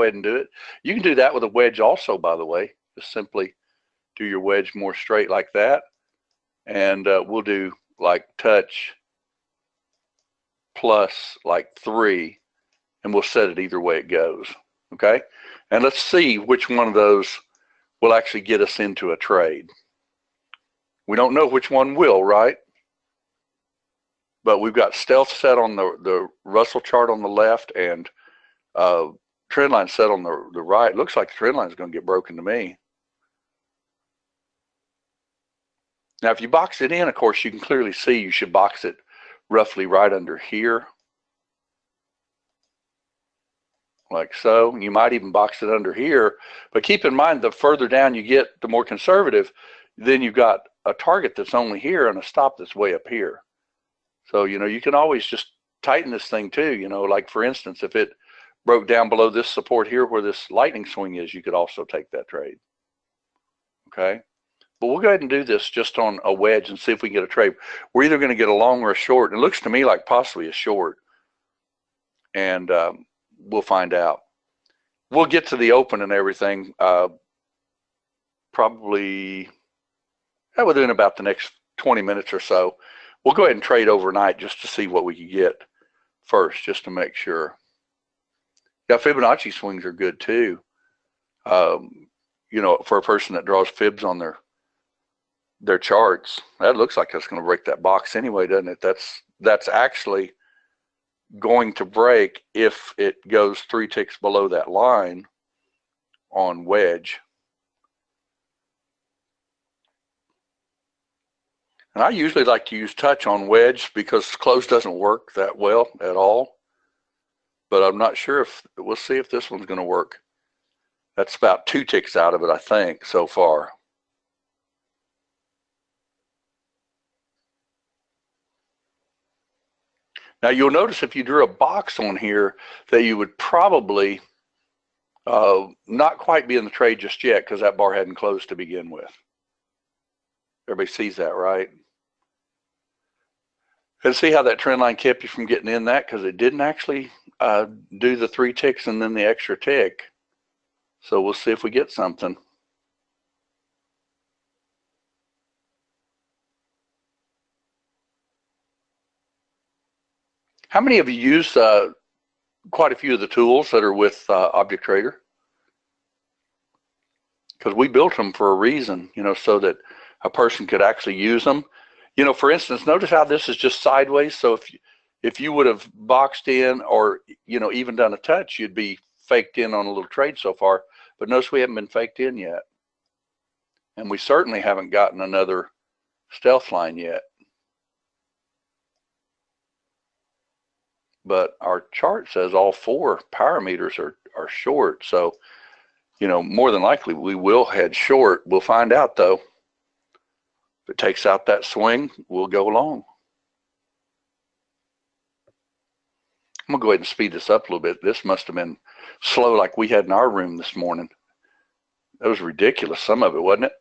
ahead and do it. You can do that with a wedge also, by the way. Just simply do your wedge more straight like that. And we'll do like touch plus like 3, and we'll set it either way it goes. Okay? And let's see which one of those will actually get us into a trade. We don't know which one will, right? But we've got stealth set on the Russell chart on the left and trend line set on the right. Looks like the trend line is going to get broken to me. Now, if you box it in, of course, you can clearly see you should box it roughly right under here. Like so. You might even box it under here. But keep in mind, the further down you get, the more conservative, then you've got a target that's only here and a stop that's way up here. So, you know, you can always just tighten this thing too. You know, like for instance, if it broke down below this support here where this lightning swing is, you could also take that trade. Okay. But we'll go ahead and do this just on a wedge and see if we can get a trade. We're either going to get a long or a short. It looks to me like possibly a short. And we'll find out. We'll get to the open and everything probably within about the next 20 minutes or so. We'll go ahead and trade overnight just to see what we can get first, just to make sure. Yeah, Fibonacci swings are good too. You know, for a person that draws fibs on their charts, that looks like that's going to break that box anyway, doesn't it? That's actually going to break if it goes 3 ticks below that line on wedge. And I usually like to use touch on wedge because close doesn't work that well at all. But I'm not sure if, we'll see if this one's going to work. That's about 2 ticks out of it, I think, so far. Now you'll notice if you drew a box on here that you would probably not quite be in the trade just yet because that bar hadn't closed to begin with. Everybody sees that, right? And see how that trend line kept you from getting in that because it didn't actually do the 3 ticks and then the extra tick. So we'll see if we get something. How many of you use quite a few of the tools that are with Object Trader? Because we built them for a reason, you know, so that a person could actually use them. You know, for instance, notice how this is just sideways. So if you would have boxed in or, you know, even done a touch, you'd be faked in on a little trade so far. But notice we haven't been faked in yet. And we certainly haven't gotten another stealth line yet. But our chart says all 4 parameters are short. So, you know, more than likely we will head short. We'll find out though. If it takes out that swing, we'll go long. I'm gonna go ahead and speed this up a little bit. This must have been slow like we had in our room this morning. That was ridiculous, some of it, wasn't it?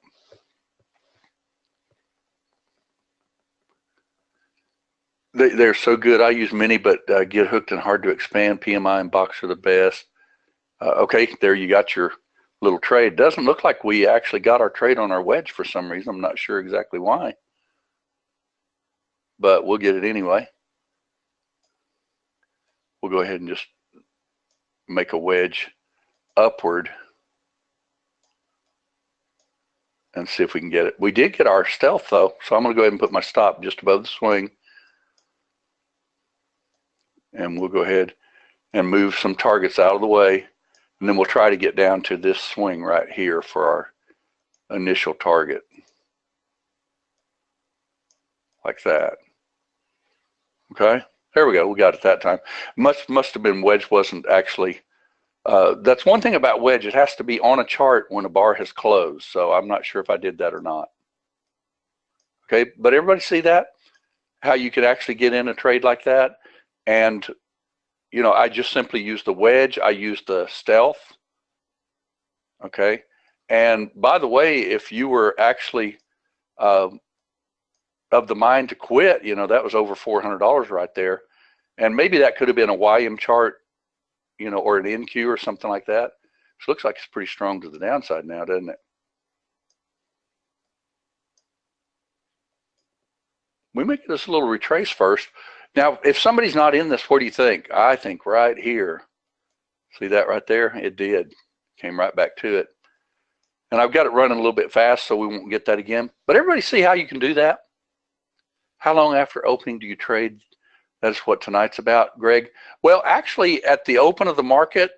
They're so good. I use many, but get hooked and hard to expand. PMI and box are the best. Okay, there you got your little trade. Doesn't look like we actually got our trade on our wedge for some reason. I'm not sure exactly why, but we'll get it anyway. We'll go ahead and just make a wedge upward and see if we can get it. We did get our stealth though, so I'm going to go ahead and put my stop just above the swing. And we'll go ahead and move some targets out of the way. And then we'll try to get down to this swing right here for our initial target. Like that. Okay, there we go. We got it that time. Must have been wedge wasn't actually. That's one thing about wedge. It has to be on a chart when a bar has closed. So I'm not sure if I did that or not. Okay, but everybody see that? How you could actually get in a trade like that? And, you know, I just simply use the wedge. I use the stealth. Okay. And by the way, if you were actually of the mind to quit, you know, that was over $400 right there. And maybe that could have been a YM chart or an NQ or something like that. It looks like it's pretty strong to the downside now, doesn't it? We may get this a little retrace first. Now, if somebody's not in this, where do you think? I think right here. See that right there? It did. Came right back to it. And I've got it running a little bit fast, so we won't get that again. But everybody see how you can do that? How long after opening do you trade? That's what tonight's about, Greg. Well, actually, at the open of the market,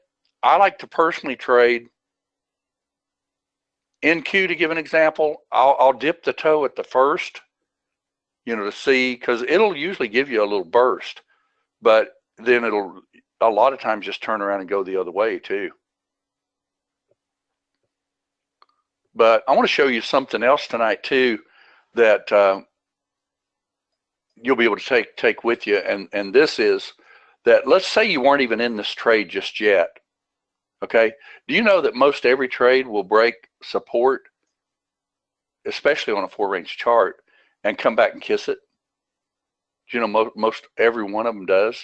I like to personally trade NQ, to give an example. I'll dip the toe at the first, to see, because it'll usually give you a little burst, but then it'll a lot of times just turn around and go the other way too. But I want to show you something else tonight too that you'll be able to take with you, and this is that, let's say you weren't even in this trade just yet. Okay, do you know that most every trade will break support, especially on a 4-range chart, and come back and kiss it? Do you know most every one of them does?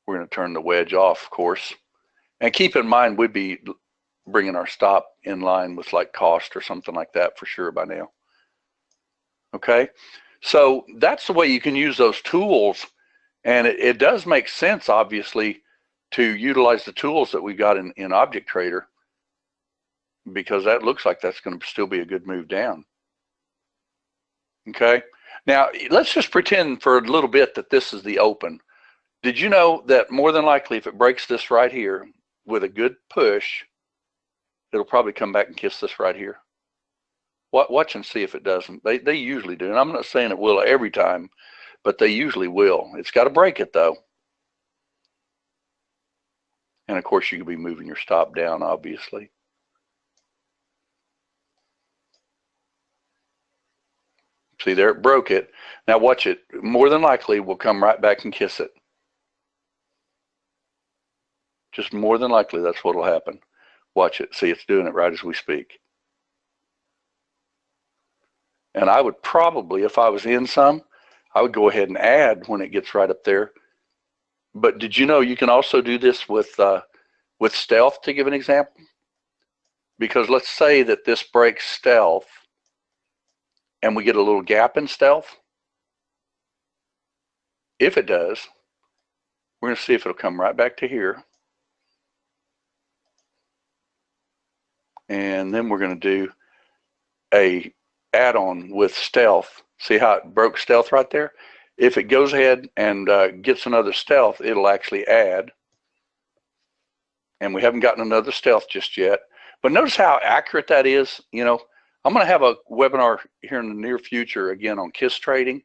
We're going to turn the wedge off, of course, and keep in mind we'd be bringing our stop in line with like cost or something like that for sure by now. Okay, so that's the way you can use those tools, and it does make sense, obviously, to utilize the tools that we got in Object Trader, because that looks like that's going to still be a good move down. Okay, now let's just pretend for a little bit that this is the open. Did you know that more than likely, if it breaks this right here with a good push, it'll probably come back and kiss this right here? Watch and see if it doesn't. They usually do, and I'm not saying it will every time, but they usually will. It's got to break it though. And of course, you could be moving your stop down, obviously. See there, it broke it. Now watch it. More than likely, we'll come right back and kiss it. Just more than likely, that's what will happen. Watch it. See, it's doing it right as we speak. And I would probably, if I was in some, I would go ahead and add when it gets right up there. But did you know you can also do this with stealth, to give an example? Because let's say that this breaks stealth and we get a little gap in stealth. If it does, we're going to see if it'll come right back to here. And then we're going to do a add-on with stealth. See how it broke stealth right there? If it goes ahead and gets another stealth, it'll actually add. And we haven't gotten another stealth just yet. But notice how accurate that is. I'm going to have a webinar here in the near future again on KISS trading,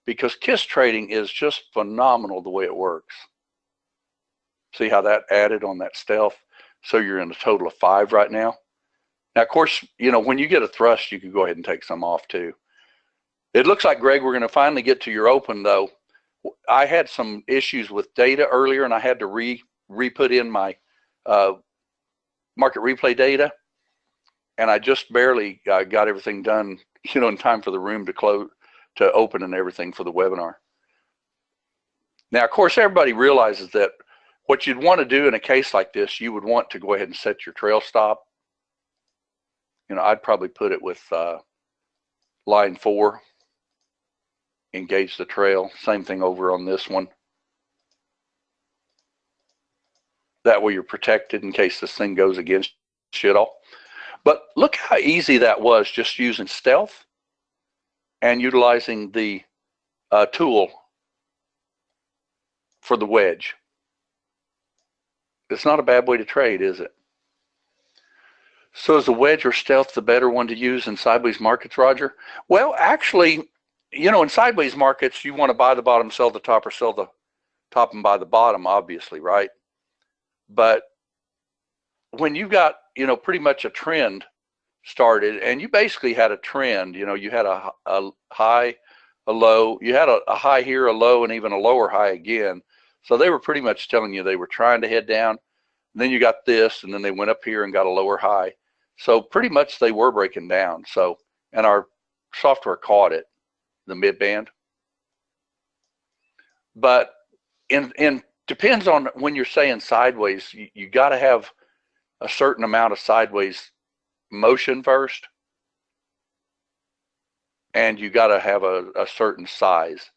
because KISS trading is just phenomenal the way it works. See how that added on that stealth? So you're in a total of 5 right now. Now, of course, when you get a thrust, you can go ahead and take some off too. It looks like, Greg, we're going to finally get to your open, though. I had some issues with data earlier, and I had to re-put in my market replay data, and I just barely got everything done, in time for the room to close, to open and everything for the webinar. Now, of course, everybody realizes that what you'd want to do in a case like this, you would want to go ahead and set your trail stop. I'd probably put it with line 4. Engage the trail. Same thing over on this one. That way you're protected in case this thing goes against you at all. But look how easy that was, just using stealth and utilizing the tool for the wedge. It's not a bad way to trade, is it? So is the wedge or stealth the better one to use in sideways markets, Roger? Well, actually, in sideways markets, you want to buy the bottom, sell the top, or sell the top and buy the bottom, obviously, right? But when you've got, pretty much a trend started, and you basically had a trend, you had a high, a low, you had a high here, a low, and even a lower high again. So they were pretty much telling you they were trying to head down. And then you got this, and then they went up here and got a lower high. So pretty much they were breaking down. So, and our software caught it, the mid band. But in depends on when you're saying sideways. You got to have a certain amount of sideways motion first, and you got to have a certain size.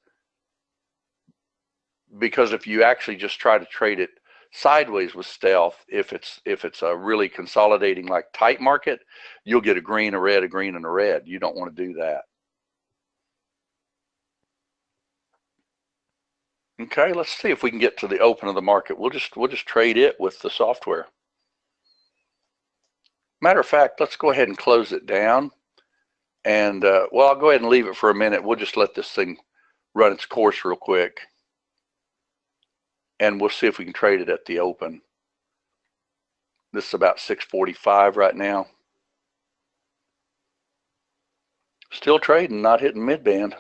Because if you actually just try to trade it sideways with stealth, if it's a really consolidating like tight market, you'll get a green, a red, a green, and a red. You don't want to do that. Okay, let's see if we can get to the open of the market. We'll just trade it with the software. Matter of fact, let's go ahead and close it down. And well, I'll go ahead and leave it for a minute. We'll just let this thing run its course real quick. And we'll see if we can trade it at the open. This is about 6:45 right now. Still trading, not hitting mid-band.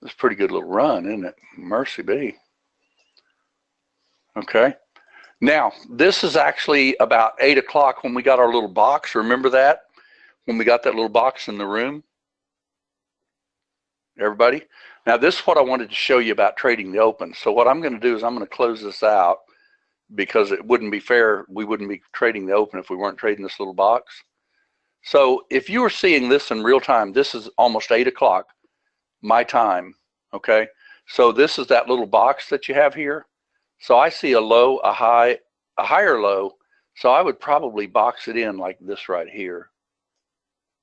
It's a pretty good little run, isn't it? Mercy be. Okay. Now, this is actually about 8 o'clock when we got our little box. Remember that? When we got that little box in the room? Everybody? Now, this is what I wanted to show you about trading the open. So what I'm going to do is I'm going to close this out because it wouldn't be fair. We wouldn't be trading the open if we weren't trading this little box. So if you were seeing this in real time, this is almost 8 o'clock. My time, okay? So this is that little box that you have here. So I see a low, a high, a higher low. So I would probably box it in like this right here,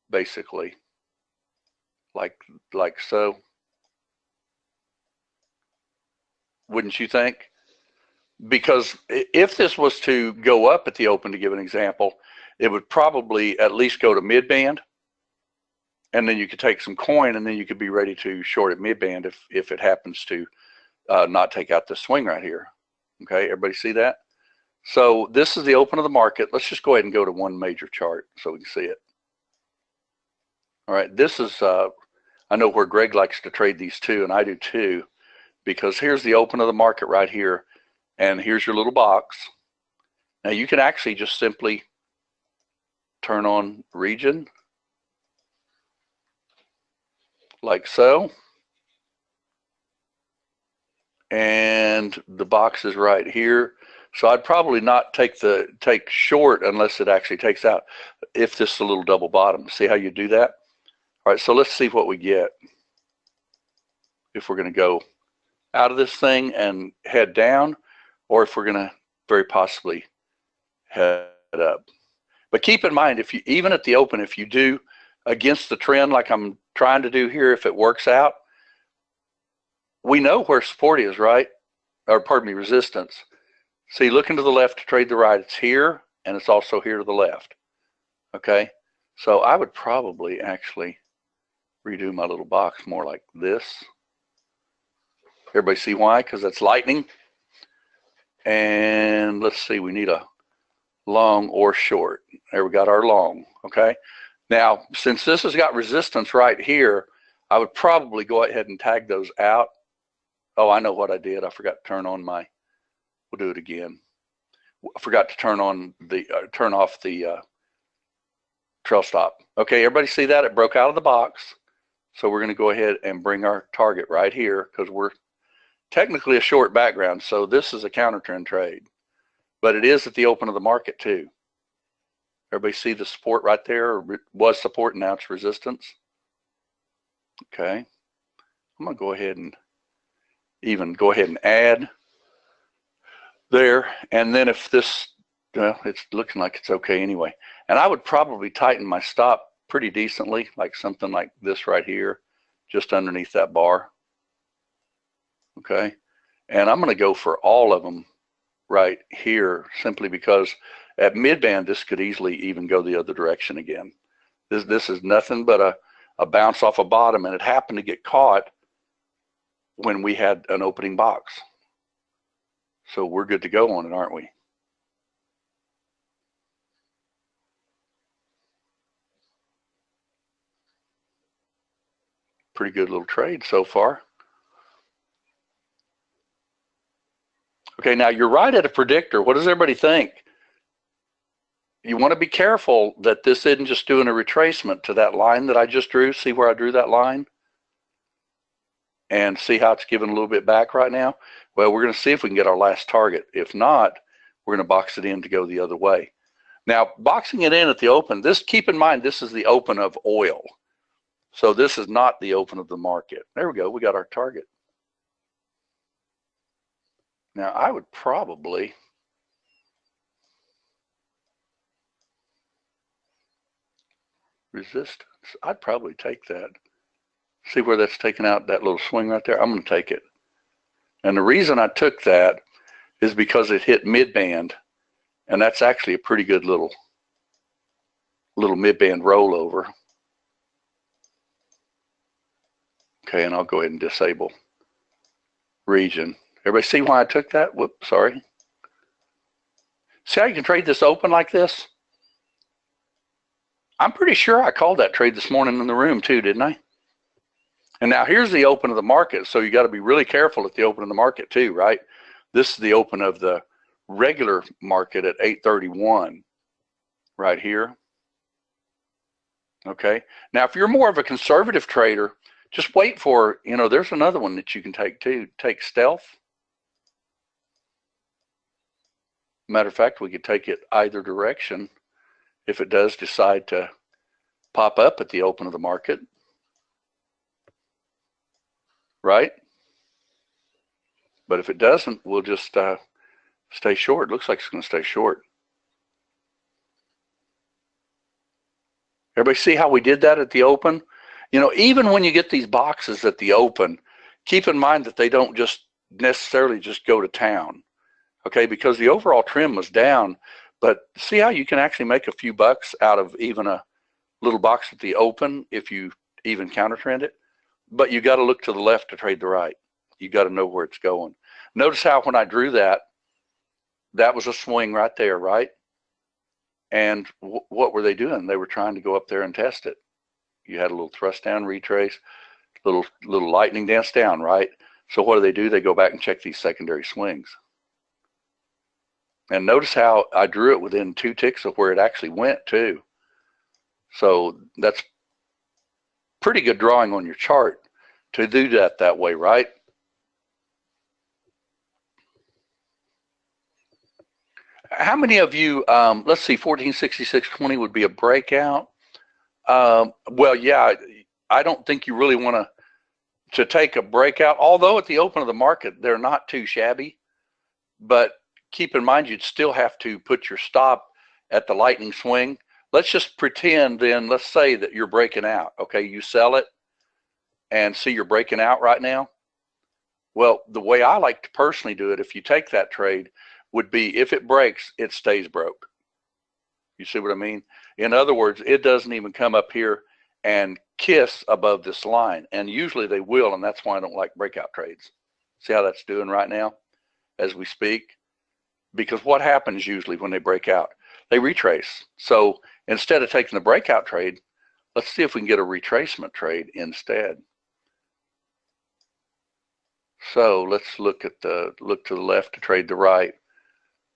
basically, like so. Wouldn't you think? Because if this was to go up at the open, to give an example, it would probably at least go to mid-band. And then you could take some coin, and then you could be ready to short at mid-band if it happens to not take out the swing right here. Okay, everybody see that? So this is the open of the market. Let's just go ahead and go to one major chart so we can see it. All right, this is, I know where Greg likes to trade these too, and I do too, because here's the open of the market right here, and here's your little box. Now you can actually just simply turn on region, like so, and the box is right here. So I'd probably not take short unless it actually takes out, if this is a little double bottom. See how you do that? All right, so let's see what we get if we're going to go out of this thing and head down, or if we're going to very possibly head up. But keep in mind, if you, even at the open, if you do against the trend like I'm trying to do here, if it works out, we know where support is, right? Or pardon me, resistance. See, looking to the left to trade the right, it's here, and it's also here to the left. Okay, so I would probably actually redo my little box more like this. Everybody see why? Because that's lightning. And let's see, we need a long or short. There, we got our long. Okay, now since this has got resistance right here, I would probably go ahead and tag those out. Oh, I know what I did. I forgot to turn on my, we'll do it again. I forgot to turn on the, turn off the trail stop. Okay, everybody see that? It broke out of the box. So we're going to go ahead and bring our target right here because we're technically a short background. So this is a counter trend trade, but it is at the open of the market too. Everybody see the support right there? It was support, now it's resistance. Okay, I'm going to go ahead and even go ahead and add there. And then if this, well, it's looking like it's okay anyway. And I would probably tighten my stop pretty decently, like something like this right here, just underneath that bar. Okay, and I'm going to go for all of them right here, simply because at mid-band, this could easily even go the other direction again. This is nothing but a bounce off a bottom, and it happened to get caught when we had an opening box. So we're good to go on it, aren't we? Pretty good little trade so far. Okay, now you're right at a predictor. What does everybody think? you want to be careful that this isn't just doing a retracement to that line that I just drew. See where I drew that line? And see how it's giving a little bit back right now? Well, we're going to see if we can get our last target. If not, we're going to box it in to go the other way. Now, boxing it in at the open, keep in mind, this is the open of oil. So this is not the open of the market. There we go. We got our target. Now, I would probably resistance. I'd probably take that. See where that's taking out that little swing right there? I'm going to take it. And the reason I took that is because it hit mid-band, and that's actually a pretty good little mid-band rollover. Okay, and I'll go ahead and disable region. Everybody see why I took that? Whoops, sorry. See how you can trade this open like this? I'm pretty sure I called that trade this morning in the room too, didn't I? And now here's the open of the market, so you got to be really careful at the open of the market too, right? This is the open of the regular market at 831 right here. Okay, now if you're more of a conservative trader, just wait for, there's another one that you can take too. Take stealth. Matter of fact, we could take it either direction if it does decide to pop up at the open of the market. Right? But if it doesn't, we'll just stay short. Looks like it's going to stay short. Everybody see how we did that at the open? Even when you get these boxes at the open, keep in mind that they don't just necessarily just go to town. Okay, because the overall trim was down, but see how you can actually make a few bucks out of even a little box at the open if you even counter trend it? But you got to look to the left to trade the right. You got to know where it's going. Notice how when I drew that, that was a swing right there, right? And what were they doing? They were trying to go up there and test it. You had a little thrust down, retrace, little lightning dance down, right? So what do? They go back and check these secondary swings. And notice how I drew it within 2 ticks of where it actually went too. So that's pretty good drawing on your chart to do that way, right? How many of you, let's see, 1466.20 would be a breakout. Well, yeah, I don't think you really want to take a breakout, although at the open of the market, they're not too shabby. But keep in mind, you'd still have to put your stop at the lightning swing. Let's just pretend then, let's say that you're breaking out. Okay, you sell it and see you're breaking out right now. Well, the way I like to personally do it, if you take that trade, would be if it breaks, it stays broke. You see what I mean? In other words, it doesn't even come up here and kiss above this line. And usually they will, and that's why I don't like breakout trades. See how that's doing right now as we speak? Because what happens usually when they break out? They retrace. So instead of taking the breakout trade, let's see if we can get a retracement trade instead. So let's look to the left to trade the right.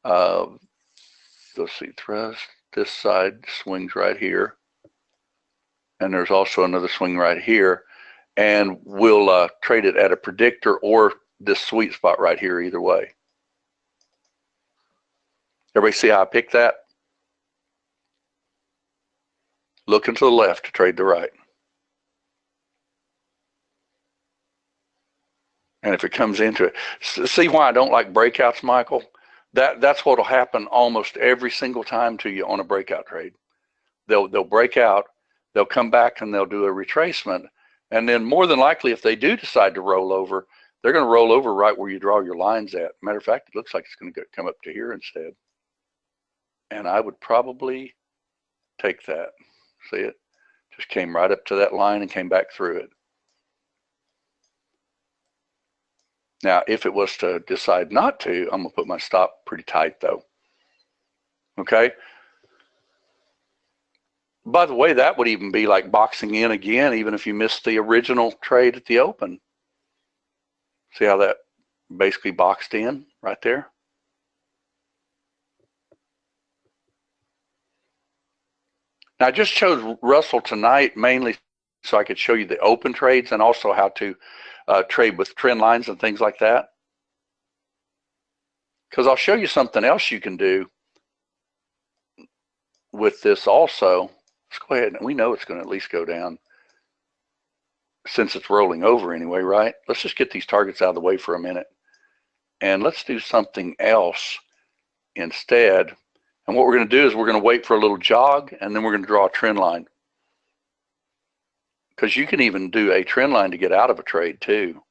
Let's see, thrust. This side swings right here. And there's also another swing right here. And we'll trade it at a predictor or this sweet spot right here either way. Everybody see how I picked that? Looking to the left to trade the right. And if it comes into it, see why I don't like breakouts, Michael? That's what will happen almost every single time to you on a breakout trade. They'll break out, they'll come back and they'll do a retracement. And then more than likely, if they do decide to roll over, they're going to roll over right where you draw your lines at. Matter of fact, it looks like it's going to come up to here instead. And I would probably take that. See it? Just came right up to that line and came back through it. Now, if it was to decide not to, I'm going to put my stop pretty tight though. Okay? By the way, that would even be like boxing in again, even if you missed the original trade at the open. See how that basically boxed in right there? Now, I just chose Russell tonight mainly so I could show you the open trades and also how to trade with trend lines and things like that. Because I'll show you something else you can do with this also. Let's go ahead, and we know it's going to at least go down since it's rolling over anyway, right? Let's just get these targets out of the way for a minute. And let's do something else instead. And what we're going to do is we're going to wait for a little jog, and then we're going to draw a trend line. Because you can even do a trend line to get out of a trade too.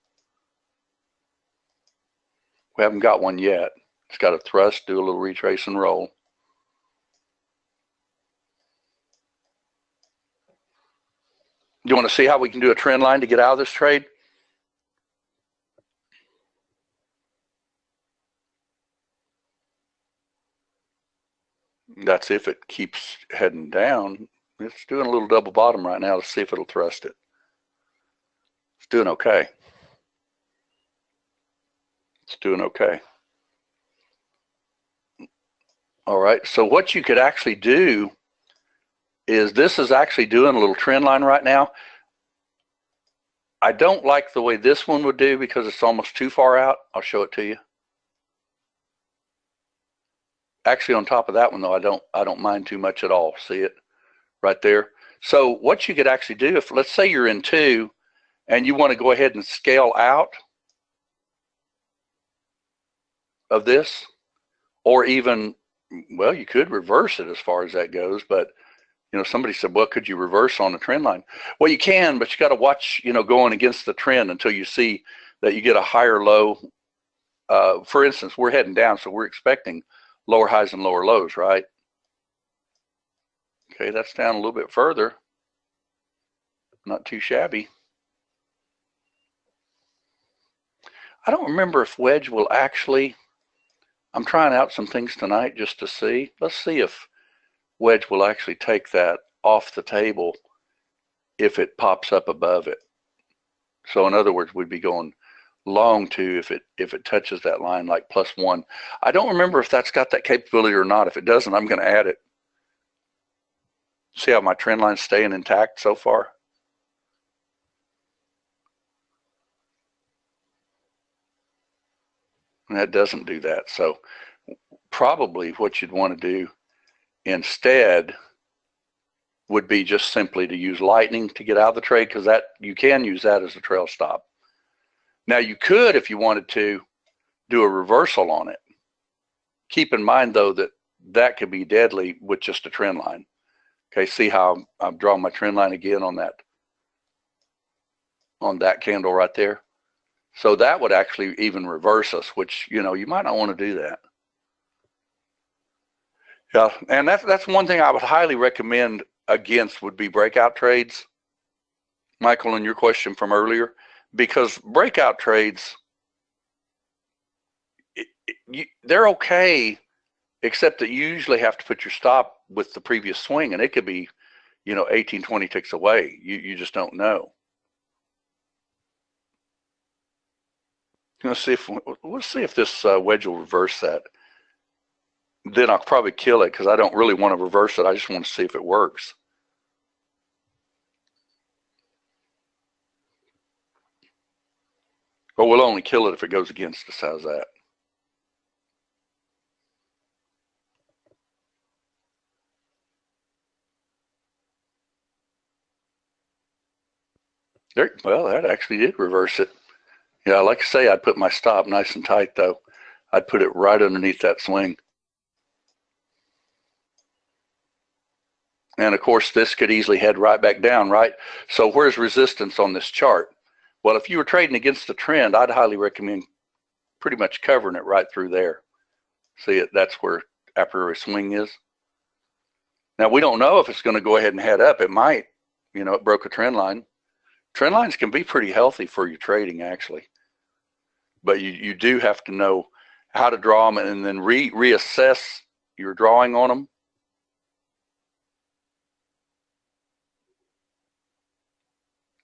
We haven't got one yet. It's got a thrust, do a little retrace and roll. You want to see how we can do a trend line to get out of this trade? That's if it keeps heading down. It's doing a little double bottom right now. Let's see if it'll thrust it. It's doing okay. It's doing okay. All right, so what you could actually do is this is actually doing a little trend line right now. I don't like the way this one would do because it's almost too far out. I'll show it to you. Actually, on top of that one though, I don't mind too much at all. See it right there? So what you could actually do, if let's say you're in 2 and you want to go ahead and scale out of this, or even, well, you could reverse it as far as that goes, but you know, somebody said, well, could you reverse on the trend line? Well, you can, but you got to watch, you know, going against the trend until you see that you get a higher low. For instance, we're heading down, so we're expecting lower highs and lower lows, right? Okay, that's down a little bit further. Not too shabby. I don't remember if wedge will actually, I'm trying out some things tonight just to see. Let's see if wedge will actually take that off the table if it pops up above it. So in other words, we'd be going long to if it touches that line like +1. I don't remember if that's got that capability or not. If it doesn't, I'm going to add it. See how my trend line's staying intact so far? And that doesn't do that. So probably what you'd want to do instead would be just simply to use lightning to get out of the trade, because that you can use that as a trail stop. Now you could, if you wanted to, do a reversal on it. Keep in mind though that that could be deadly with just a trend line. Okay, see how I'm drawing my trend line again on that candle right there. So that would actually even reverse us, which, you know, you might not want to do that. Yeah, and that's one thing I would highly recommend against would be breakout trades, Michael, in your question from earlier, because breakout trades, they're okay, except that you usually have to put your stop with the previous swing, and it could be, you know, 18, 20 ticks away. You just don't know. Let's see if this wedge will reverse that. Then I'll probably kill it because I don't really want to reverse it. I just want to see if it works. But we'll only kill it if it goes against us. How's that? There, well, that actually did reverse it. Yeah, like I say, I'd put my stop nice and tight though. I'd put it right underneath that swing. And of course, this could easily head right back down, right? So where's resistance on this chart? Well, if you were trading against the trend, I'd highly recommend pretty much covering it right through there. See it? That's where a priori swing is. Now, we don't know if it's going to go ahead and head up. It might. You know, it broke a trend line. Trend lines can be pretty healthy for your trading, actually. But you do have to know how to draw them and then reassess your drawing on them.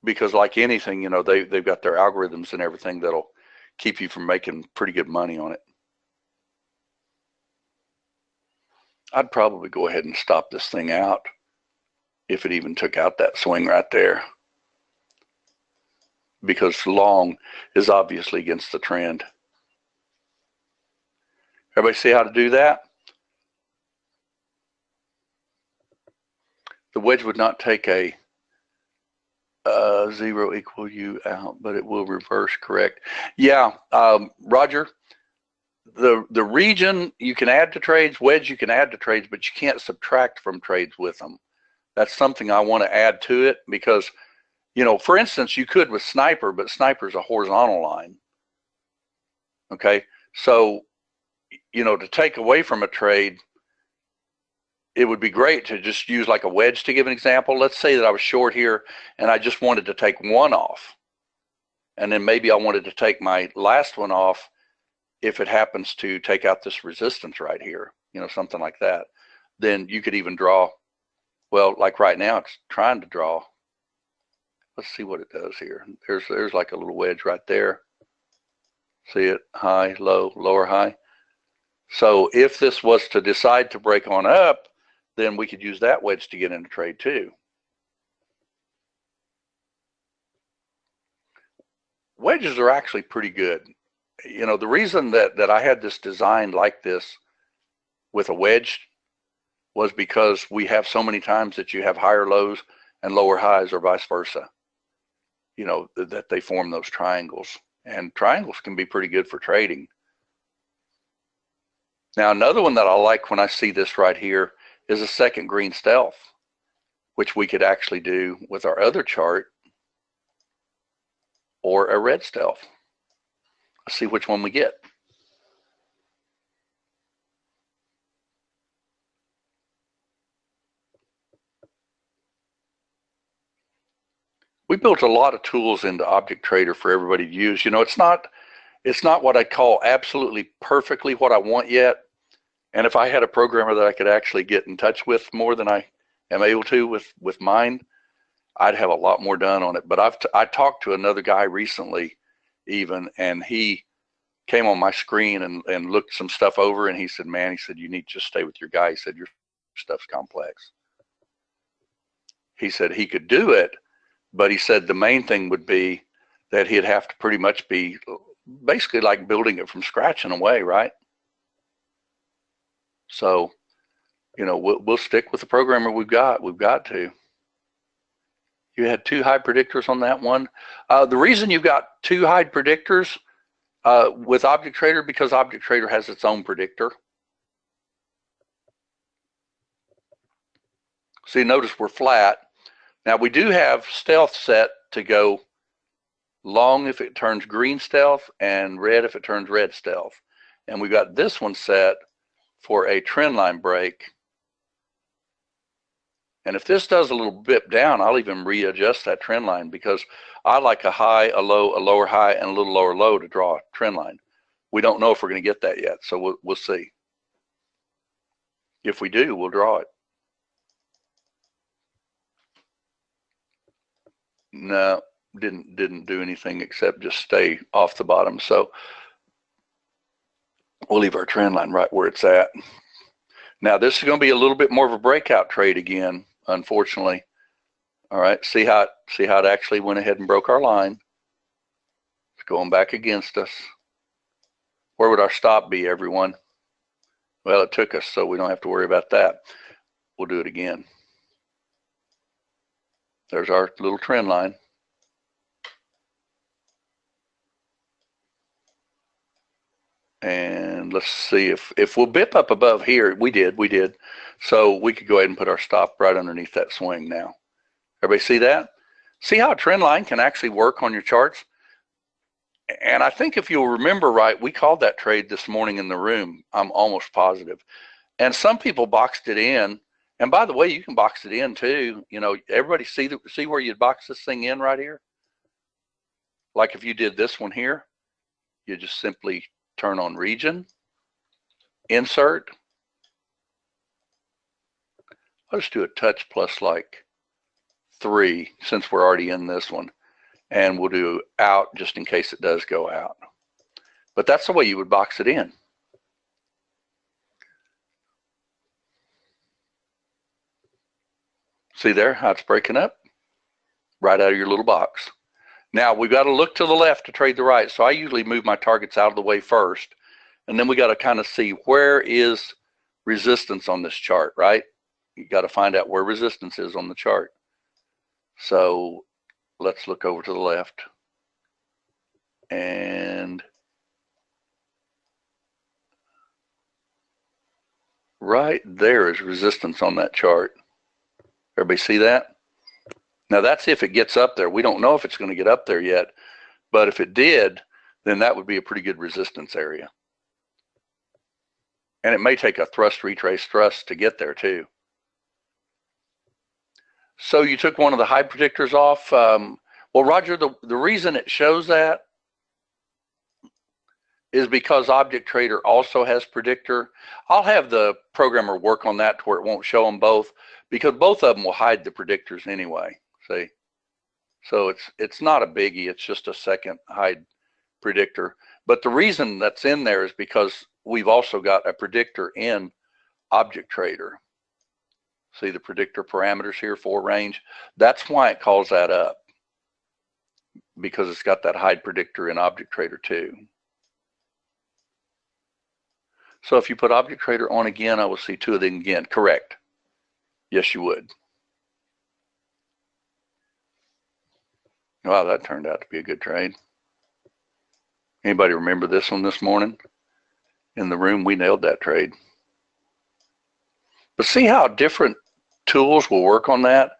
Because like anything, you know, they've got their algorithms and everything that'll keep you from making pretty good money on it. I'd probably go ahead and stop this thing out. if it even took out that swing right there, because long is obviously against the trend. Everybody see how to do that? The wedge would not take a 0 equal U out, but it will reverse, correct? Yeah, Roger, the region you can add to trades, wedge you can add to trades, but you can't subtract from trades with them. That's something I want to add to it because, you know, for instance, you could with sniper, but sniper is a horizontal line. Okay, so, you know, to take away from a trade, it would be great to just use like a wedge to give an example. Let's say that I was short here and I just wanted to take one off. And then maybe I wanted to take my last one off if it happens to take out this resistance right here, you know, something like that. Then you could even draw, well, like right now it's trying to draw. Let's see what it does here. There's like a little wedge right there. See it? High, low, lower, high. So if this was to decide to break on up, then we could use that wedge to get into trade too. Wedges are actually pretty good. You know, the reason that I had this designed like this with a wedge was because we have so many times that you have higher lows and lower highs or vice versa. You know, that they form those triangles. And triangles can be pretty good for trading. Now, another one that I like when I see this right here is a second green stealth, which we could actually do with our other chart, or a red stealth. Let's see which one we get. We built a lot of tools into Object Trader for everybody to use. You know, it's not what I call absolutely perfectly what I want yet. And if I had a programmer that I could actually get in touch with more than I am able to with mine, I'd have a lot more done on it. But I talked to another guy recently even, and he came on my screen and looked some stuff over, and he said, man, he said, you need to just stay with your guy. He said, your stuff's complex. He said he could do it, but he said the main thing would be that he'd have to pretty much be basically like building it from scratch in a way, right? So, you know, we'll stick with the programmer we've got. We've got to. You had two high predictors on that one. The reason you've got two high predictors with Object Trader, because Object Trader has its own predictor. See, notice we're flat. Now we do have stealth set to go long if it turns green stealth and red if it turns red stealth. And we got this one set for a trend line break. And if this does a little bit down, I'll even readjust that trend line, because I like a high, a low, a lower high, and a little lower low to draw a trend line. We don't know if we're going to get that yet, so we'll see. If we do, we'll draw it. No, didn't do anything except just stay off the bottom. So we'll leave our trend line right where it's at. Now this is going to be a little bit more of a breakout trade again, unfortunately. All right, see how it actually went ahead and broke our line. It's going back against us. Where would our stop be, everyone? Well, it took us, so we don't have to worry about that. We'll do it again. There's our little trend line. And let's see if we'll bip up above here. We did. So we could go ahead and put our stop right underneath that swing now. Everybody see that? See how a trend line can actually work on your charts? And I think if you'll remember right, we called that trade this morning in the room. I'm almost positive. And some people boxed it in. And by the way, you can box it in too. You know, everybody see where you'd box this thing in right here? Like if you did this one here, you just simply turn on region, insert. I'll just do a touch plus like 3 since we're already in this one. And we'll do out just in case it does go out. But that's the way you would box it in. See there how it's breaking up? Right out of your little box. Now we've got to look to the left to trade the right. So I usually move my targets out of the way first. And then we got to kind of see where is resistance on this chart, right? You got to find out where resistance is on the chart. So let's look over to the left. And right there is resistance on that chart. Everybody see that? Now that's if it gets up there. We don't know if it's going to get up there yet, but if it did, then that would be a pretty good resistance area. And it may take a thrust, retrace, thrust to get there too. So you took one of the high predictors off. Well, Roger, the reason it shows that is because Object Trader also has predictor. I'll have the programmer work on that to where it won't show them both, because both of them will hide the predictors anyway. See? So it's not a biggie. It's just a second hide predictor. But the reason that's in there is because we've also got a predictor in Object Trader. See the predictor parameters here for range? That's why it calls that up, because it's got that hide predictor in Object Trader too. So if you put Object Trader on again, I will see two of them again. Correct. Yes, you would. Wow, that turned out to be a good trade. Anybody remember this one this morning? In the room, we nailed that trade. But see how different tools will work on that?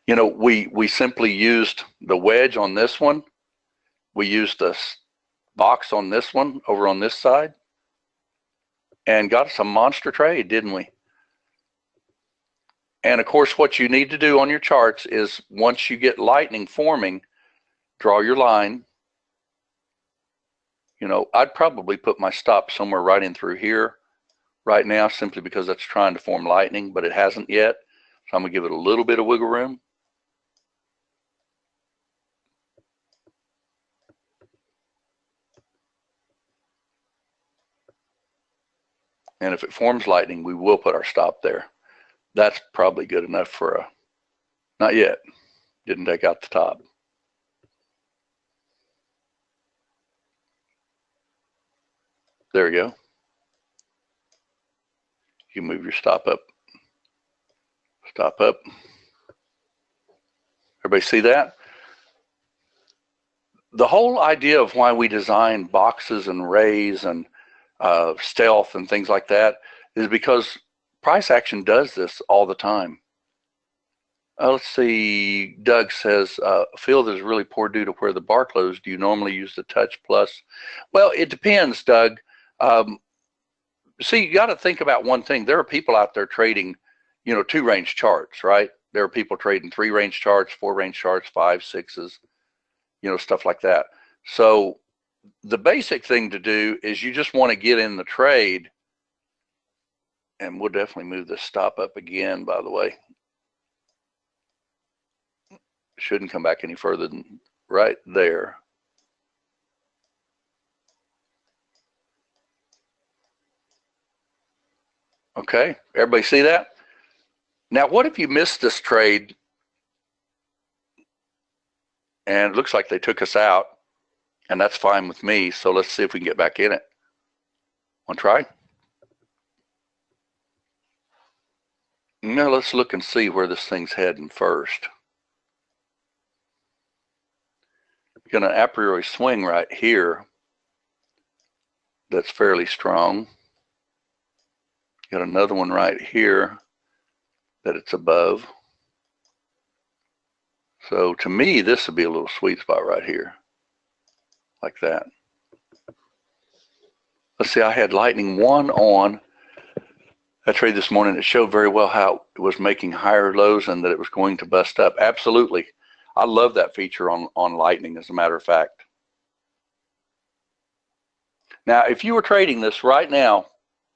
You know, we simply used the wedge on this one. We used the box on this one over on this side, and got us a monster trade, didn't we? And of course, what you need to do on your charts is once you get lightning forming, draw your line. You know, I'd probably put my stop somewhere right in through here right now, simply because that's trying to form lightning, but it hasn't yet. So I'm gonna give it a little bit of wiggle room. And if it forms lightning, we will put our stop there. That's probably good enough for a, not yet, didn't take out the top. There you go. You move your stop up. Stop up. Everybody see that? The whole idea of why we design boxes and rays and stealth and things like that is because price action does this all the time. Let's see, Doug says, field is really poor due to where the bar closed. Do you normally use the touch plus? Well, it depends, Doug. See, you got to think about one thing. There are people out there trading, you know, 2-range charts, right? There are people trading 3-range charts, 4-range charts, 5, 6s, you know, stuff like that. So the basic thing to do is you just want to get in the trade, and we'll definitely move the stop up again, by the way. Shouldn't come back any further than right there. Okay, everybody see that? Now, what if you missed this trade and it looks like they took us out, and that's fine with me. So let's see if we can get back in it. Want to try? Now let's look and see where this thing's heading first. Got an a priori swing right here that's fairly strong. Got another one right here that it's above. So to me, this would be a little sweet spot right here, like that. Let's see, I had lightning 1 on that trade this morning. It showed very well how it was making higher lows and that it was going to bust up. Absolutely. I love that feature on lightning, as a matter of fact. Now, if you were trading this right now,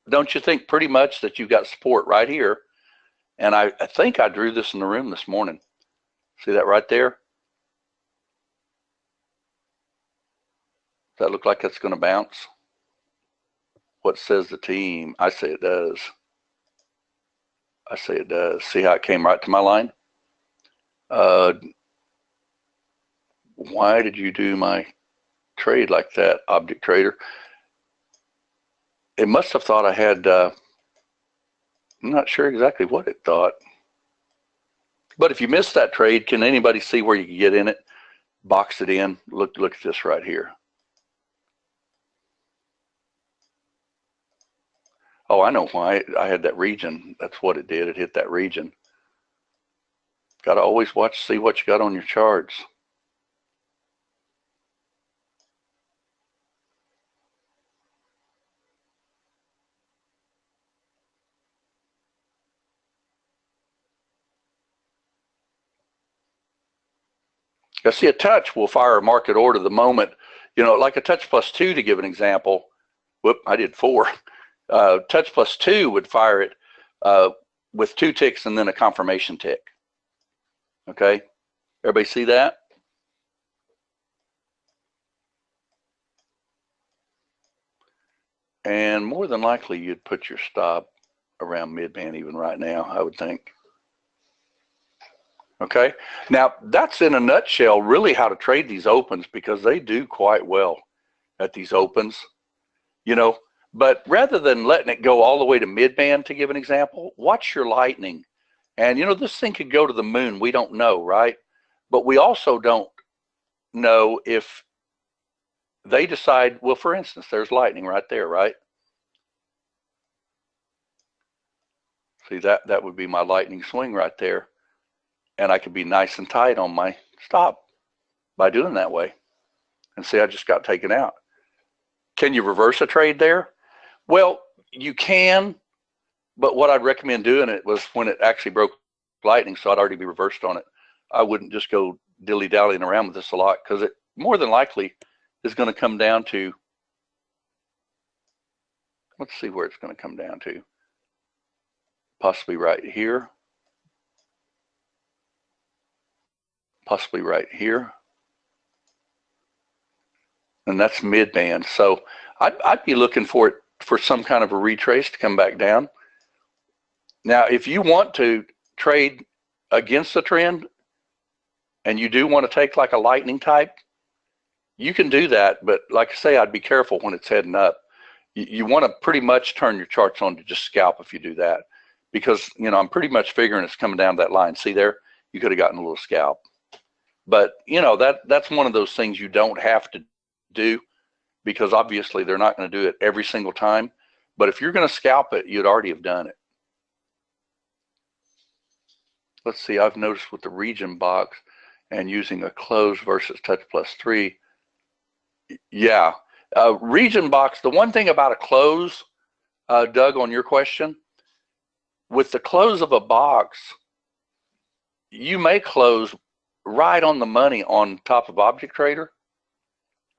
don't you think pretty much that you've got support right here? And I think I drew this in the room this morning. See that right there? Does that look like it's going to bounce? What says the team? I say it does. I say it does. See how it came right to my line? Why did you do my trade like that, Object Trader? It must have thought I had, I'm not sure exactly what it thought. But if you missed that trade, can anybody see where you can get in it? Box it in. Look at this right here. Oh, I know why. I had that region. That's what it did. It hit that region. Got to always watch, see what you got on your charts. I see a touch will fire a market order the moment, like a touch plus 2 to give an example. Whoop, I did 4. Touch plus 2 would fire it with 2 ticks and then a confirmation tick. Okay, everybody see that? And more than likely you'd put your stop around mid-band even right now, I would think. Okay, now that's in a nutshell really how to trade these opens, because they do quite well at these opens, but rather than letting it go all the way to mid-band, to give an example, watch your lightning. And this thing could go to the moon, we don't know, right? But we also don't know if they decide, well, for instance, there's lightning right there, right? See, that would be my lightning swing right there. And I could be nice and tight on my stop by doing that way. And see, I just got taken out. Can you reverse a trade there? Well, you can, but what I'd recommend doing it was when it actually broke lightning, so I'd already be reversed on it. I wouldn't just go dilly-dallying around with this a lot, because it more than likely is going to come down to, let's see where it's going to come down to. Possibly right here. Possibly right here. And that's mid-band. So I'd be looking for it for some kind of a retrace to come back down. Now, if you want to trade against the trend and you do want to take like a lightning type, you can do that. But like I say, I'd be careful when it's heading up. You want to pretty much turn your charts on to just scalp if you do that, because I'm pretty much figuring it's coming down that line. See there, you could have gotten a little scalp. But that's one of those things you don't have to do, because obviously they're not going to do it every single time. But if you're going to scalp it, you'd already have done it. Let's see, I've noticed with the region box and using a close versus touch plus 3. Yeah, region box, the one thing about a close, Doug, on your question, with the close of a box, you may close right on the money on top of Object Trader,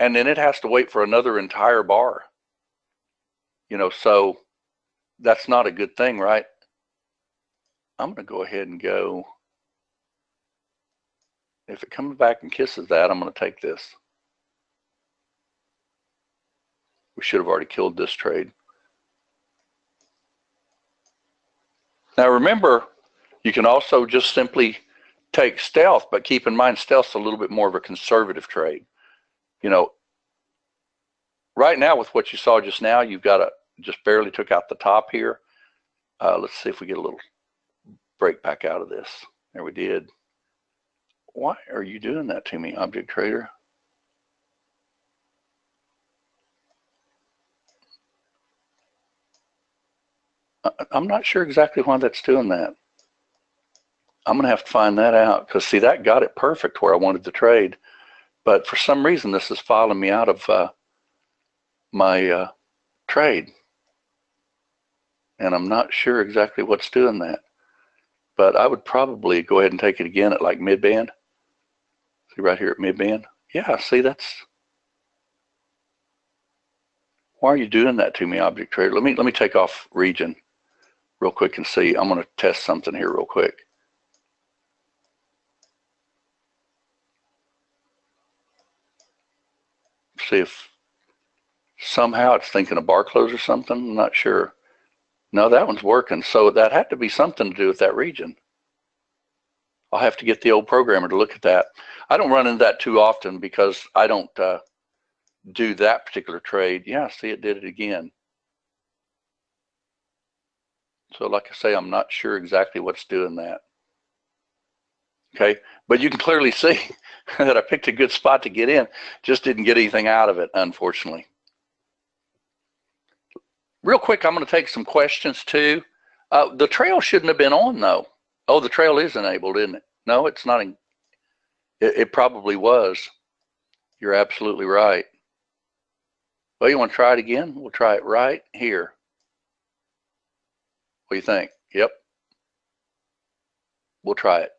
and then it has to wait for another entire bar. So that's not a good thing, right? I'm going to go ahead and go. If it comes back and kisses that, I'm going to take this. We should have already killed this trade. Now remember, you can also just simply take stealth, but keep in mind stealth's a little bit more of a conservative trade. Right now with what you saw just now, you've got just barely took out the top here. Let's see if we get a little break back out of this. There we did. Why are you doing that to me, Object Trader? I'm not sure exactly why that's doing that. I'm going to have to find that out, because see, that got it perfect where I wanted to trade. But for some reason, this is filing me out of my trade. And I'm not sure exactly what's doing that. But I would probably go ahead and take it again at like mid-band. See right here at mid-band? Yeah, see, that's... Why are you doing that to me, Object Trader? Let me take off region real quick and see. I'm going to test something here real quick. See if somehow it's thinking a bar close or something. I'm not sure. No, that one's working. So that had to be something to do with that region. I'll have to get the old programmer to look at that. I don't run into that too often because I don't do that particular trade. Yeah, see, it did it again. So like I say, I'm not sure exactly what's doing that. Okay, but you can clearly see that I picked a good spot to get in, just didn't get anything out of it, unfortunately. Real quick, I'm going to take some questions too. The trail shouldn't have been on though. Oh, the trail is enabled, isn't it? No, it's not. It probably was. You're absolutely right. Well, you want to try it again? We'll try it right here. What do you think? Yep. We'll try it.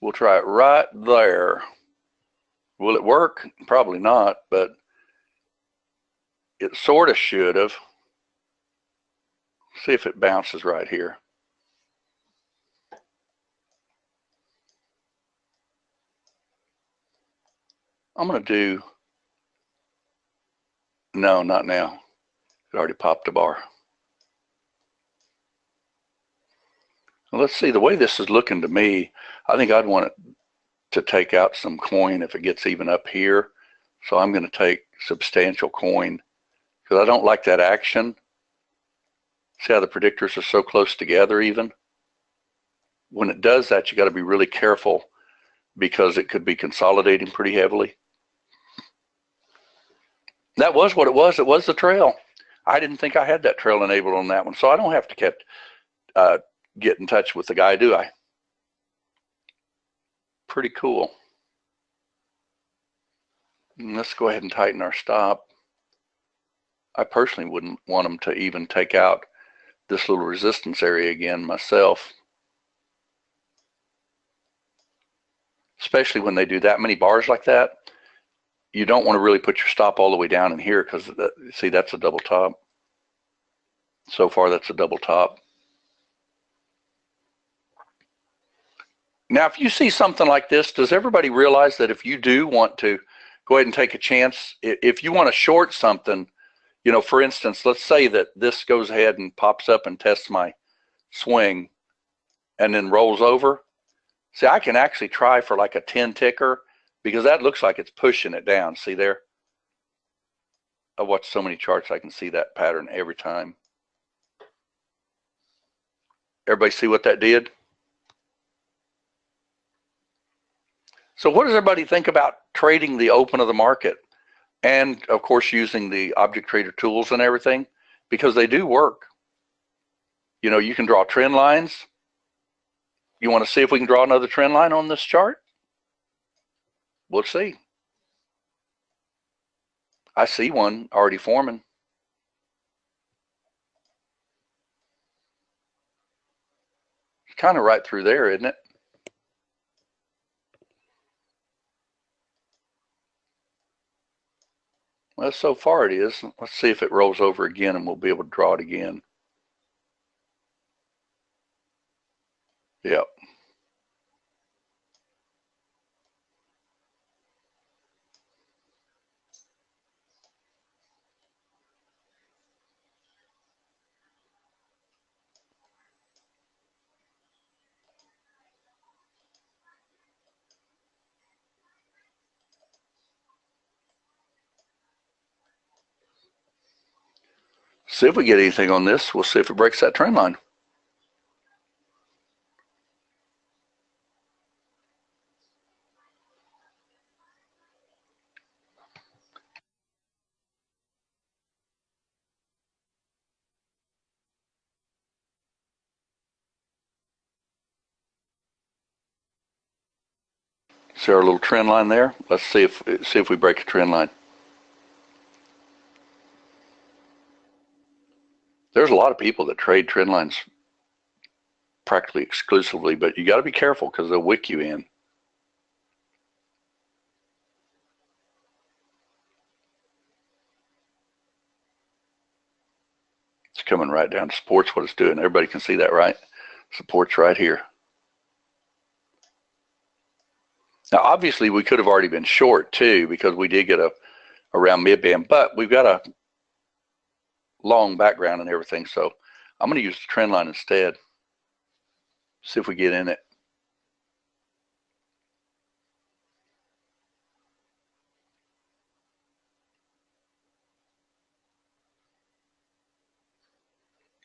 We'll try it right there. Will it work? Probably not, but it sort of should have. See if it bounces right here. I'm going to do, no, not now. It already popped a bar. Well, let's see, the way this is looking to me, I think I'd want it to take out some coin if it gets even up here. So I'm going to take substantial coin because I don't like that action. See how the predictors are so close together even? When it does that, you got to be really careful because it could be consolidating pretty heavily. That was what it was. It was the trail. I didn't think I had that trail enabled on that one, so I don't have to get in touch with the guy, do I? Pretty cool. Let's go ahead and tighten our stop. I personally wouldn't want them to even take out this little resistance area again myself, especially when they do that many bars like that. You don't want to really put your stop all the way down in here because, see, that's a double top. So far, that's a double top. Now, if you see something like this, does everybody realize that if you do want to go ahead and take a chance, if you want to short something, you know, for instance, let's say that this goes ahead and pops up and tests my swing and then rolls over. See, I can actually try for like a 10 ticker because that looks like it's pushing it down. See there? I watch so many charts, I can see that pattern every time. Everybody see what that did? So what does everybody think about trading the open of the market? And of course, using the object trader tools and everything, because they do work. You know, you can draw trend lines. You want to see if we can draw another trend line on this chart? We'll see. I see one already forming. It's kind of right through there, isn't it? Well, so far it is. Let's see if it rolls over again and we'll be able to draw it again. Yep. See if we get anything on this. We'll see if it breaks that trend line. See our little trend line there? Let's see if we break a trend line. There's a lot of people that trade trend lines practically exclusively, but you got to be careful because they'll wick you in. It's coming right down to support's what it's doing. Everybody can see that, right? Support's right here. Now, obviously, we could have already been short too because we did get around mid-band, but we've got a long background and everything, so I'm going to use the trend line instead. See if we get in it.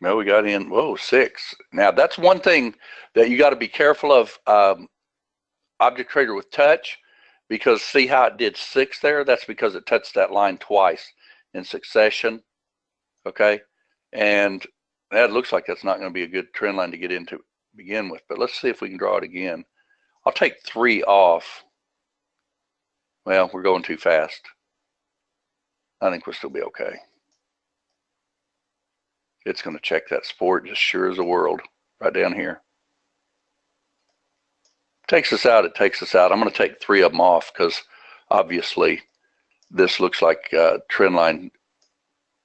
Well, we got in, whoa, 6. Now, that's one thing that you got to be careful of, Object Trader with touch, because see how it did 6 there? That's because it touched that line twice in succession, okay? And that looks like that's not going to be a good trend line to get into to begin with, but let's see if we can draw it again. I'll take 3 off. Well, we're going too fast. I think we'll still be okay. It's going to check that support just sure as the world right down here. Takes us out, it takes us out. I'm going to take 3 of them off because obviously this looks like trend line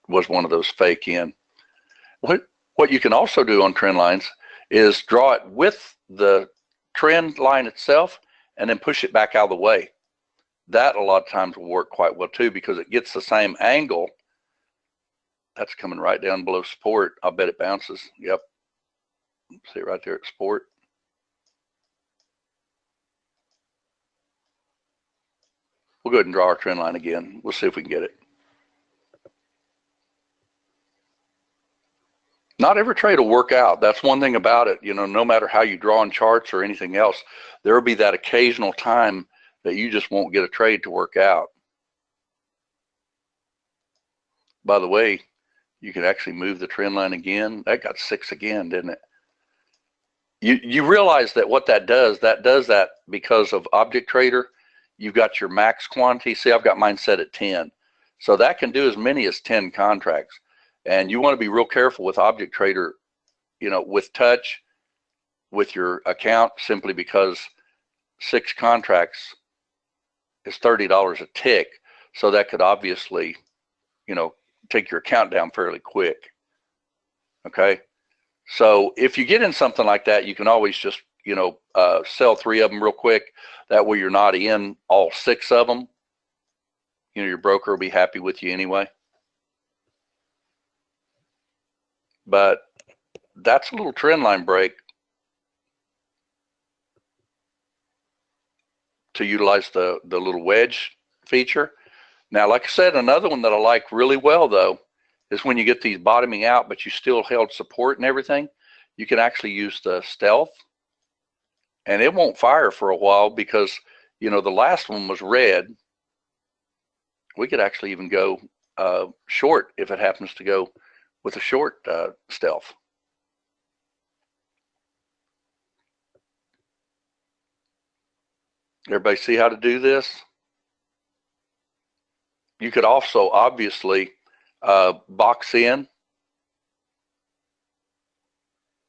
was one of those fake in. What you can also do on trend lines is draw it with the trend line itself and then push it back out of the way. That a lot of times will work quite well too, because it gets the same angle. That's coming right down below support. I'll bet it bounces. Yep. See it right there at support. We'll go ahead and draw our trend line again. We'll see if we can get it. Not every trade will work out. That's one thing about it. You know, no matter how you draw on charts or anything else, there will be that occasional time that you just won't get a trade to work out. By the way, you can actually move the trend line again. That got 6 again, didn't it? You realize that what that does that because of Object Trader, you've got your max quantity. See, I've got mine set at 10. So that can do as many as 10 contracts. And you want to be real careful with Object Trader, you know, with touch, with your account, simply because 6 contracts is $30 a tick. So that could obviously, you know, take your account down fairly quick. Okay. So if you get in something like that, you can always just, you know, sell 3 of them real quick. That way you're not in all 6 of them. You know, your broker will be happy with you anyway. But that's a little trend line break to utilize the little wedge feature. Now, like I said, another one that I like really well though is when you get these bottoming out, but you still held support and everything, you can actually use the stealth, and it won't fire for a while because, you know, the last one was red. We could actually even go short if it happens to go with a short stealth. Everybody see how to do this? You could also obviously box in.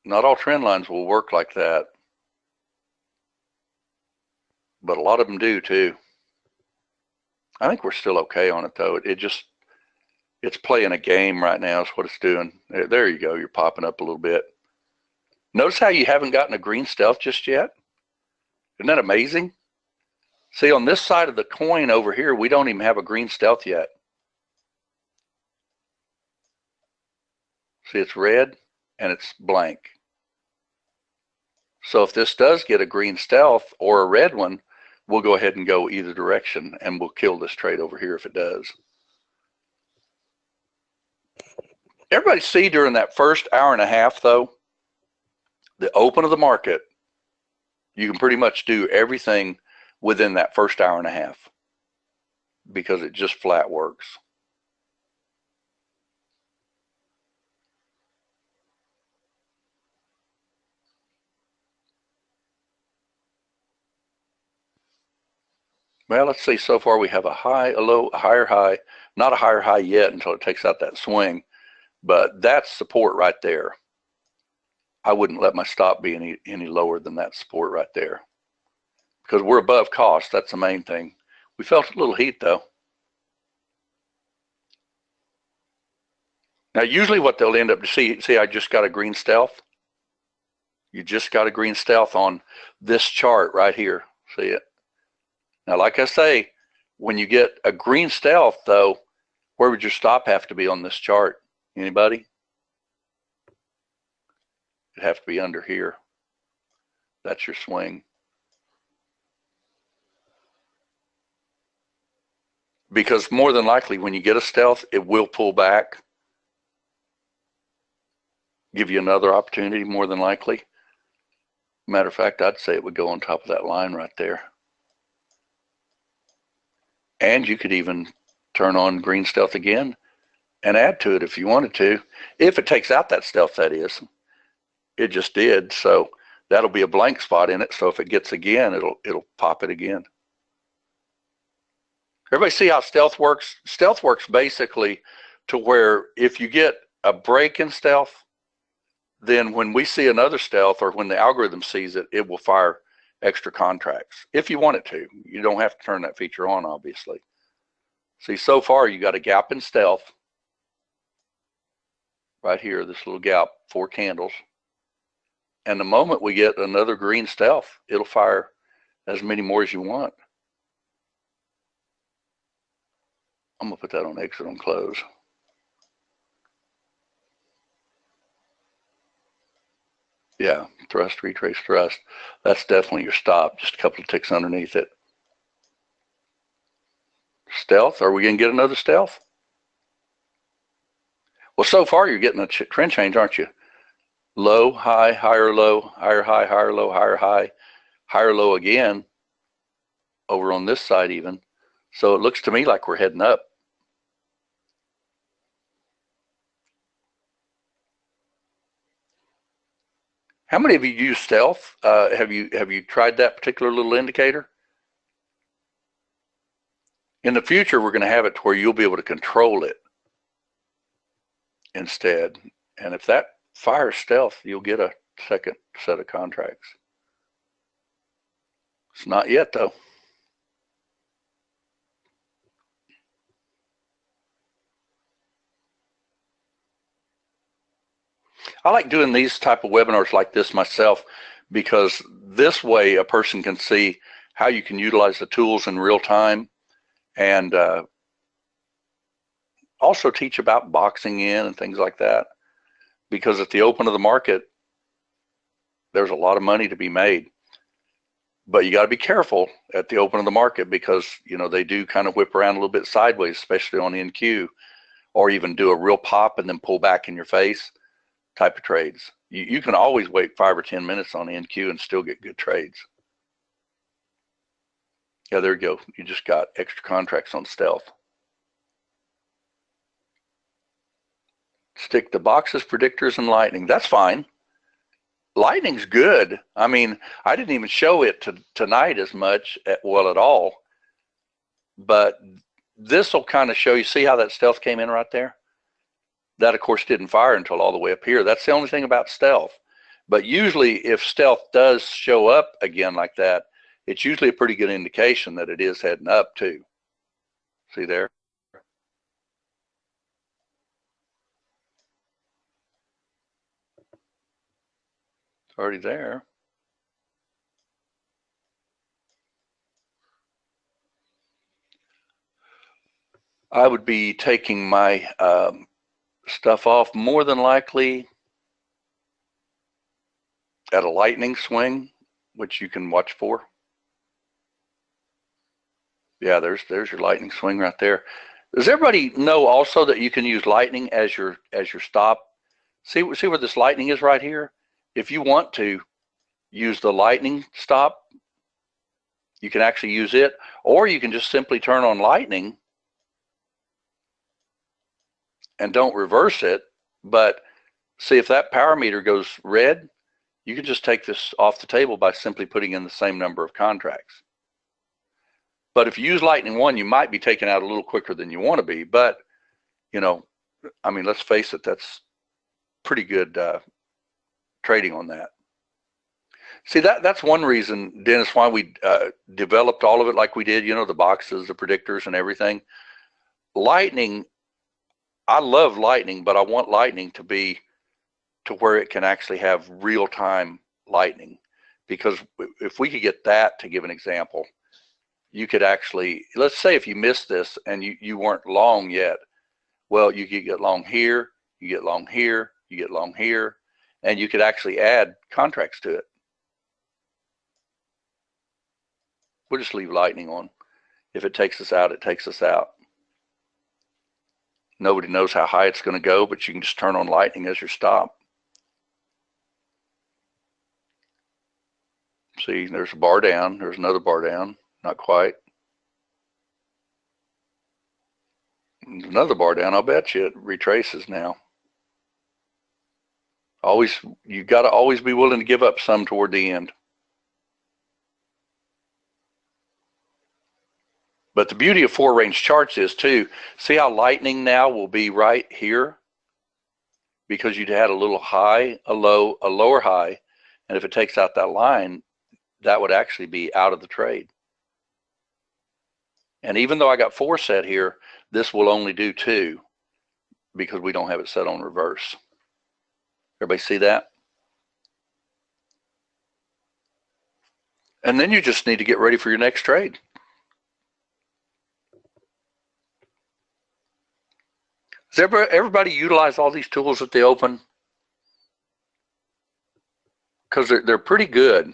Not all trend lines will work like that, but a lot of them do too. I think we're still okay on it though. It's playing a game right now is what it's doing. There you go. You're popping up a little bit. Notice how you haven't gotten a green stealth just yet? Isn't that amazing? See, on this side of the coin over here, we don't even have a green stealth yet. See, it's red and it's blank. So if this does get a green stealth or a red one, we'll go ahead and go either direction and we'll kill this trade over here if it does. Everybody see during that first hour and a half though, the open of the market, you can pretty much do everything within that first hour and a half because it just flat works. Well, let's see, so far we have a high, a low, a higher high, not a higher high yet until it takes out that swing, but that's support right there. I wouldn't let my stop be any lower than that support right there because we're above cost. That's the main thing. We felt a little heat though. Now, usually what they'll end up to see, I just got a green stealth. You just got a green stealth on this chart right here. See it? Now, like I say, when you get a green stealth though, where would your stop have to be on this chart? Anybody? It'd have to be under here. That's your swing. Because more than likely, when you get a stealth, it will pull back, give you another opportunity more than likely. Matter of fact, I'd say it would go on top of that line right there. And you could even turn on green stealth again and add to it if you wanted to. If it takes out that stealth, that is. It just did, so that'll be a blank spot in it. So if it gets again, it'll pop it again. Everybody see how stealth works? Stealth works basically to where if you get a break in stealth, then when we see another stealth or when the algorithm sees it, it will fire extra contracts if you want it to. You don't have to turn that feature on, obviously. See, so far you got a gap in stealth right here, this little gap, 4 candles. And the moment we get another green stealth, it'll fire as many more as you want. I'm gonna put that on exit on close. Yeah, thrust, retrace, thrust. That's definitely your stop, just a couple of ticks underneath it. Stealth, are we gonna get another stealth? Well, so far you're getting a trend change, aren't you? Low, high, higher, low, higher, high, higher, low, higher, low again, over on this side even. So it looks to me like we're heading up. How many of you use stealth? Have you tried that particular little indicator? In the future, we're going to have it to where you'll be able to control it instead. And if that fires stealth, you'll get a second set of contracts. It's not yet, though. I like doing these type of webinars like this myself, because this way a person can see how you can utilize the tools in real time, and also teach about boxing in and things like that. Because at the open of the market, there's a lot of money to be made. But you got to be careful at the open of the market, because they do kind of whip around a little bit sideways, especially on NQ, or even do a real pop and then pull back in your face type of trades. You can always wait 5 or 10 minutes on NQ and still get good trades. Yeah, there you go. You just got extra contracts on stealth. Stick to boxes, predictors, and lightning. That's fine. Lightning's good. I mean, I didn't even show it tonight as much, at all. But this will kind of show you. See how that stealth came in right there? That, of course, didn't fire until all the way up here. That's the only thing about stealth. But usually if stealth does show up again like that, it's usually a pretty good indication that it is heading up too. See there? It's already there. I would be taking my stuff off more than likely at a lightning swing, which you can watch for. Yeah, there's your lightning swing right there. Does everybody know also that you can use lightning as your stop? See where this lightning is right here? If you want to use the lightning stop, you can actually use it, or you can just simply turn on lightning and don't reverse it. But see, if that power meter goes red, you can just take this off the table by simply putting in the same number of contracts. But if you use lightning 1, you might be taken out a little quicker than you want to be. But I mean, let's face it, that's pretty good trading on that. See, that's one reason, Dennis, why we developed all of it like we did, the boxes, the predictors, and everything. Lightning, I love lightning, but I want lightning to be to where it can actually have real-time lightning. Because if we could get that, to give an example, you could actually, let's say if you missed this and you weren't long yet, well, you could get long here, you get long here, you get long here, and you could actually add contracts to it. We'll just leave lightning on. If it takes us out, it takes us out. Nobody knows how high it's going to go, but you can just turn on lightning as your stop. See, there's a bar down. There's another bar down. Not quite. There's another bar down. I'll bet you it retraces now. You got to always be willing to give up some toward the end. But the beauty of 4-range charts is too, see how lightning now will be right here? Because you'd had a little high, a low, a lower high, and if it takes out that line, that would actually be out of the trade. And even though I got 4 set here, this will only do 2 because we don't have it set on reverse. Everybody see that? And then you just need to get ready for your next trade. Does everybody utilize all these tools at the open? Because they're pretty good.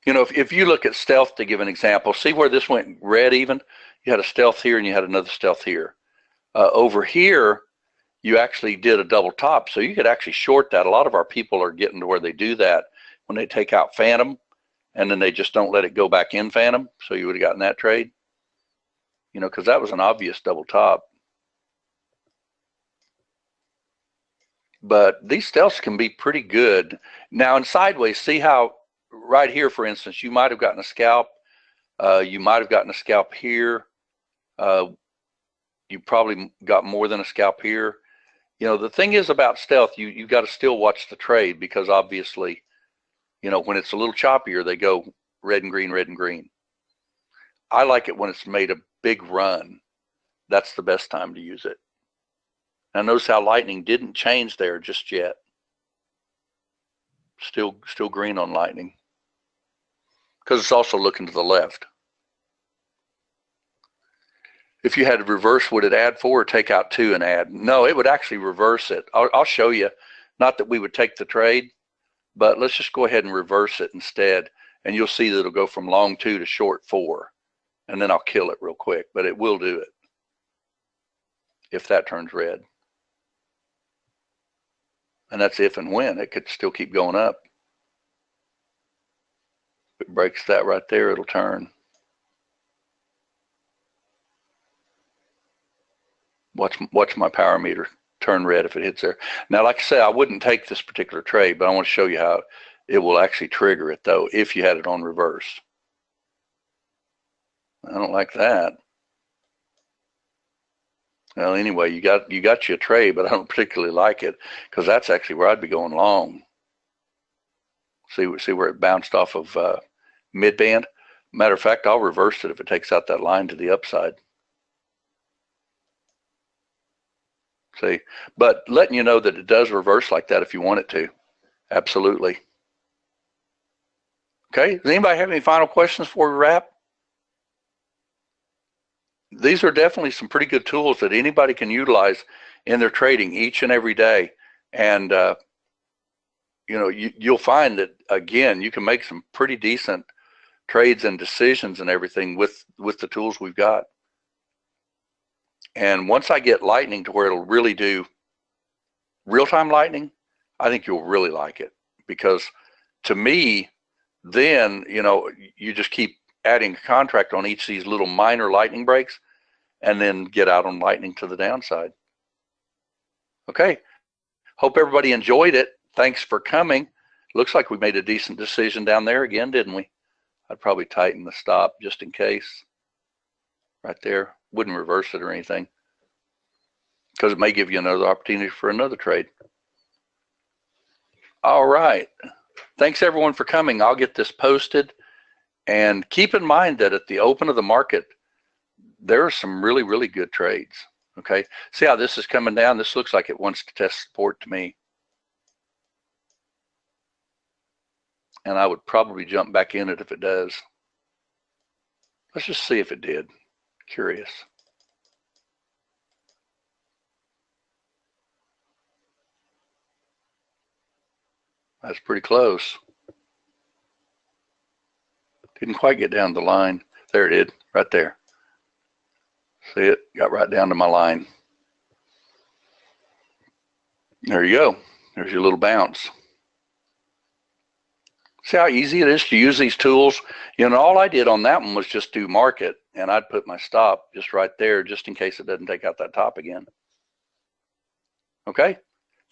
You know, if you look at stealth to give an example, see where this went red even? You had a stealth here and you had another stealth here. Over here, you actually did a double top, so you could actually short that. A lot of our people are getting to where they do that when they take out phantom, and then they just don't let it go back in phantom, so you would have gotten that trade. You know, because that was an obvious double top. But these stealths can be pretty good. Now in sideways, see how right here, for instance, you might have gotten a scalp. You might have gotten a scalp here. You probably got more than a scalp here. You know, the thing is about stealth, you got to still watch the trade, because obviously, you know, when it's a little choppier, they go red and green, red and green. I like it when it's made a big run. That's the best time to use it. Now notice how lightning didn't change there just yet. Still green on lightning, because it's also looking to the left. If you had reverse, would it add 4 or take out 2 and add? No, it would actually reverse it. I'll show you. Not that we would take the trade, but let's just go ahead and reverse it instead, and you'll see that it'll go from long 2 to short 4, and then I'll kill it real quick, but it will do it if that turns red. And that's if and when. It could still keep going up. If it breaks that right there, it'll turn. Watch my power meter turn red if it hits there. Now, like I say, I wouldn't take this particular trade, but I want to show you how it will actually trigger it, though, if you had it on reverse. I don't like that. Well, anyway, you got you a trade, but I don't particularly like it, because that's actually where I'd be going long. See where it bounced off of mid-band? Matter of fact, I'll reverse it if it takes out that line to the upside. See, but letting you know that it does reverse like that if you want it to. Absolutely. Okay, does anybody have any final questions before we wrap? These are definitely some pretty good tools that anybody can utilize in their trading each and every day. And, you know, you'll find that, again, you can make some pretty decent trades and decisions and everything with the tools we've got. And once I get lightning to where it'll really do real-time lightning, I think you'll really like it, because to me, then, you know, you just keep adding a contract on each of these little minor lightning breaks, and then get out on lightning to the downside. Okay, hope everybody enjoyed it. Thanks for coming. Looks like we made a decent decision down there again, didn't we? I'd probably tighten the stop just in case. Right there. Wouldn't reverse it or anything, because it may give you another opportunity for another trade. All right. Thanks everyone for coming. I'll get this posted. And keep in mind that at the open of the market, there are some really, really good trades. Okay. See how this is coming down? This looks like it wants to test support to me. And I would probably jump back in it if it does. Let's just see if it did. Curious. That's pretty close. Didn't quite get down the line. There it did, right there. See it? Got right down to my line. There you go. There's your little bounce. See how easy it is to use these tools? You know, all I did on that one was just do market, and I'd put my stop just right there just in case it doesn't take out that top again. Okay?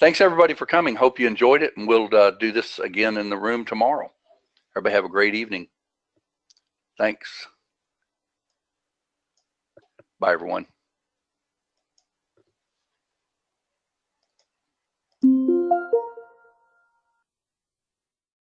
Thanks everybody for coming. Hope you enjoyed it, and we'll do this again in the room tomorrow. Everybody have a great evening. Thanks. Bye, everyone.